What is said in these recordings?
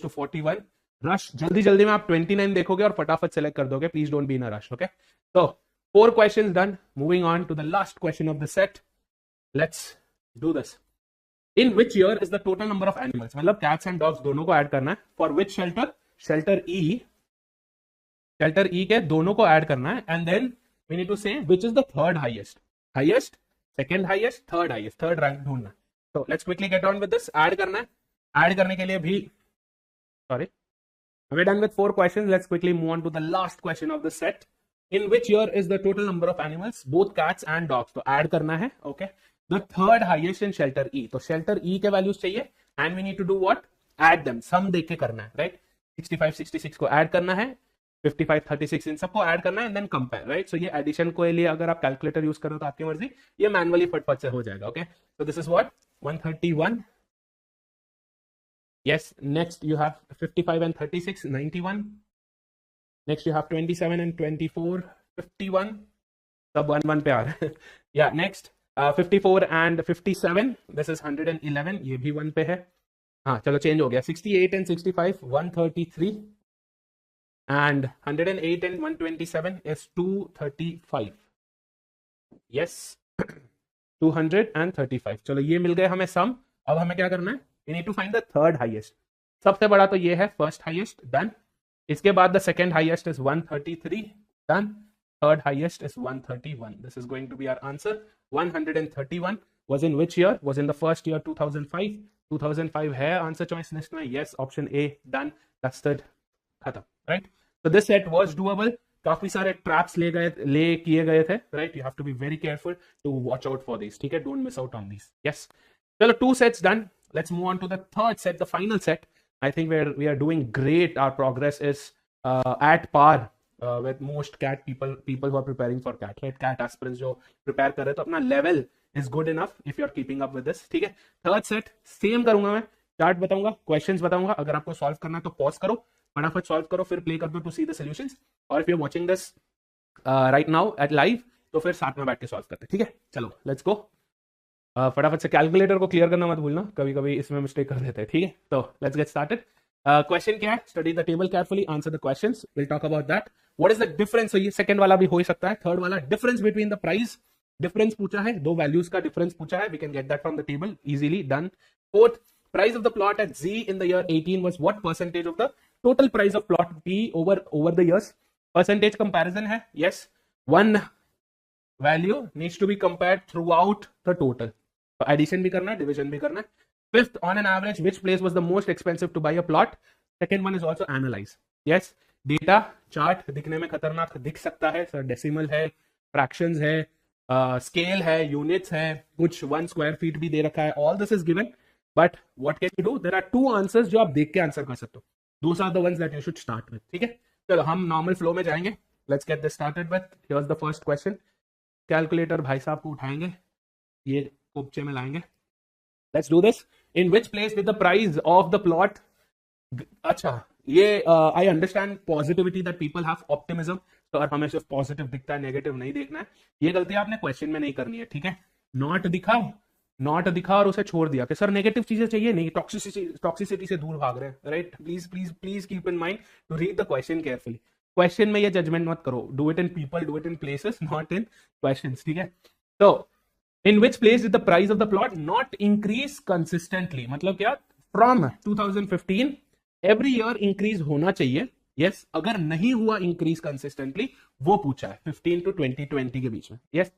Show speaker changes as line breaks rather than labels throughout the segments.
To 41. Rush जल्दी जल्दी में आप 29 देखोगे और फटाफट सेलेक्ट कर दोगे. Please don't be in a rush. Okay, तो 4 questions done. Moving on to the last question of the set. Let's do this. In which year is the total number of animals? मतलब cats and dogs दोनों को add करना है. For which shelter? Shelter E के दोनों को add करना है. And then we need to say which is the third highest. Highest, second highest, third highest. Third rank ढूंढना है. So let's quickly get on with this. Add करना है. Add करने के लिए भी sorry. We're done with 4 questions. Let's quickly move on to the last question of the set. In which year is the total number of animals, both cats and dogs? तो add करना है. Okay. The third highest in shelter E. तो shelter E के values चाहिए. And we need to do what? Add them. Sum देख के करना है. Right? 65, 66 को ऐड करना है. 55, 36 इन सबको ऐड करना है. And then compare. Right? So ये एडिशन के लिए अगर आप कैलकुलेटर यूज करो तो आपकी मर्जी. ये मैनुअली फटफट से हो जाएगा. Okay. So this is what? 131. Yes. Next you have 55 and 36. 91. Next you have 27 and 24, 51. सब 1 पे आ रहा है. Yeah, next 54 and 57. This is 111. ये भी 1 पे है. हाँ चलो चेंज हो गया. 68 and 65, 133. And 108 and 127 is 235. Yes, 235. चलो ये मिल गए हमें सम. अब हमें क्या करना है? We need to find the third highest. सबसे बड़ा तो ये है first highest. Done. इसके बाद the second highest is 133. Done. Third highest is 131. This is going to be our answer. 131 was in which year? Was in the first year 2005. 2005 है answer choice list में. Yes, option A. Done. Dusted. खत्म. Right? So this set was doable. काफी सारे traps ले किए गए थे. Right? You have to be very careful to watch out for these. ठीक है? Don't miss out on these. Yes. चलो 2 sets done. Let's move on to the third set, the final set. I think we are doing great. Our progress is at par with most cat people who are preparing for cat. Right? Cat aspirants जो prepare कर रहे तो अपना level is good enough if you are keeping up with this. ठीक है? Third set same करूंगा मैं. Chart बताऊंगा, questions बताऊंगा. अगर आपको solve करना है तो pause करो, फटाफट solve करो, फिर play कर दो to see the solutions. और if you are watching this right now at live तो फिर साथ में बैठ के solve करते हैं. ठीक है? चलो let's go. फटाफट से कैलकुलेटर को क्लियर करना मत भूलना, कभी कभी इसमें मिस्टेक कर देते हैं. ठीक है? तो लेट्स गेट स्टार्टेड. क्वेश्चन क्या है? Study the table carefully, answer the questions. Will talk about that. What is the difference? ये सेकंड वाला भी हो ही सकता है. थर्ड वाला difference between the price. Difference पूछा है, दो वैल्यूज का डिफरेंस पूछा है. We can get that from the table easily. Done. Fourth, price of the plot at Z in the year 18 was what percentage of the total price of plot B over the years? Percentage comparison है. Yes. One value needs to be compared throughout the total. Addition भी करना है, division भी करना है. Fifth, on an average which place was the most expensive to buy a plot? Second one is also analyse. Yes, data chart दिखने में खतरनाक दिख सकता है सर. डेसिमल है, फ्रैक्शंस है, स्केल है, यूनिट्स है, कुछ 1 स्क्वायर फीट भी दे रखा है. All this is given, but what can you do? There are 2 answers जो आप देख के आंसर कर सकते हो. Those are the ones that you should start with. ठीक है? चलो हम नॉर्मल फ्लो में जाएंगे. Let's get this started with. Here's the first question. Calculator भाई साहब को उठाएंगे, ये कोपचे में लाएंगे. Let's do this. In which place with the price of the plot? अच्छा, ये I understand positivity that people have optimism. तो और हमें सिर्फ पॉजिटिव दिखता है, नेगेटिव नहीं देखना है. ये गलती आपने क्वेश्चन में नहीं करनी है. ठीक है? नॉट दिखा और उसे छोड़ दिया कि सर नेगेटिव चीजें चाहिए नहीं, टॉक्सिसिटी से दूर भाग रहे हैं. Right? Please keep in mind to read the question carefully. Question में ये जजमेंट मत करो. Do it in people, do it in places, not in questions. ठीक है? तो in which place did the price of the plot not increase consistently? मतलब क्या? From 2015 every year increase होना चाहिए. Yes, अगर नहीं हुआ increase consistently, वो पूछा है 15 to 2020 के बीच में. Yes,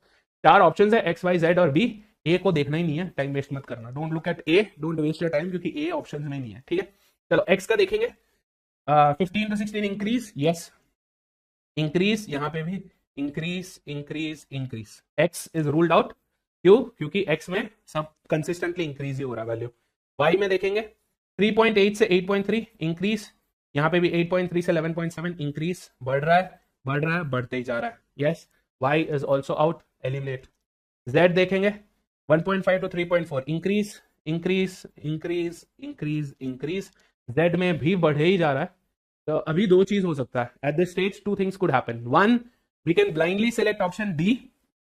4 ऑप्शंस है, X, Y, Z और B. A को देखना ही नहीं है, टाइम वेस्ट मत करना. Don't look at A, don't waste your time, क्योंकि A ऑप्शंस में नहीं है. ठीक है? चलो X का देखेंगे. 15 to 16 इंक्रीज. Yes, increase. यहां पे भी increase. X is ruled out. क्यों? क्योंकि X में सब कंसिस्टेंटली इंक्रीज ही हो रहा है वैल्यू. Y में देखेंगे 3.8 से 8.3 इंक्रीज. यहां पे भी 8.3 से 11.7 इंक्रीज. बढ़ रहा है, बढ़ते ही जा रहा है. Yes, Y is also out, eliminate. Z देखेंगे 1.5 to 3.4 इंक्रीज. Z में भी बढ़े ही जा रहा है. तो अभी 2 चीज हो सकता है. At this stage 2 things could happen. 1, we can blindly select option D,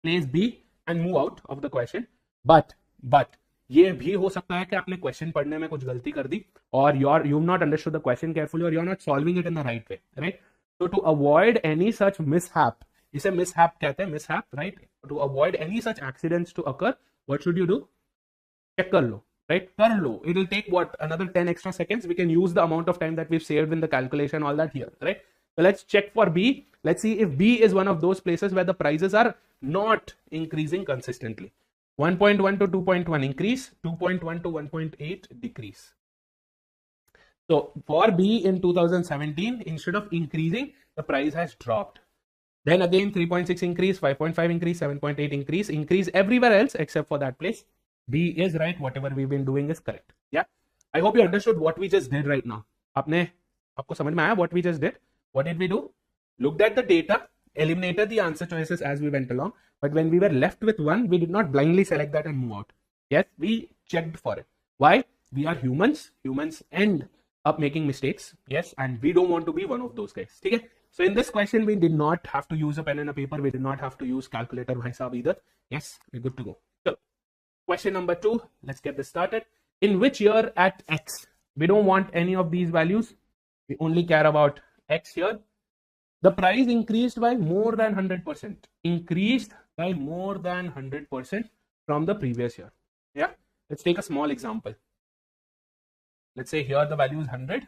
place B and move out of the question. But ये भी हो सकता है कि आपने क्वेश्चन पढ़ने में कुछ गलती कर दी और you've not understood the question carefully or you're not solving it in the right way, right? So to avoid any such mishap, इसे mishap कहते हैं, mishap, right? To avoid any such accidents to occur, what should you do? Check कर लो, right? कर लो. It will take what, another 10 extra seconds. We can use the amount of time that we've saved in the calculation, all that here, right? So let's check for B. Let's see if B is one of those places where the prices are not increasing consistently. 1.1 to 2.1 increase, 2.1 to 1.8 decrease. So for B in 2017, instead of increasing, the price has dropped. Then again 3.6 increase, 5.5 increase, 7.8 increase everywhere else except for that place. B is right. Whatever we've been doing is correct. Yeah. I hope you understood what we just did right now. आपको समझ में आया what we just did? What did we do? Looked at the data, eliminated the answer choices as we went along. But when we were left with one, we did not blindly select that and move out. Yes, we checked for it. Why? We are humans. Humans end up making mistakes. Yes, and we don't want to be one of those guys. Okay? So in this question, we did not have to use a pen and a paper. We did not have to use calculator either. Yes, we're good to go. So question number 2. Let's get this started. In which year at X? We don't want any of these values. We only care about X here. The price increased by more than 100%. Increased by more than 100% from the previous year. Yeah. Let's take a small example. Let's say here the value is 100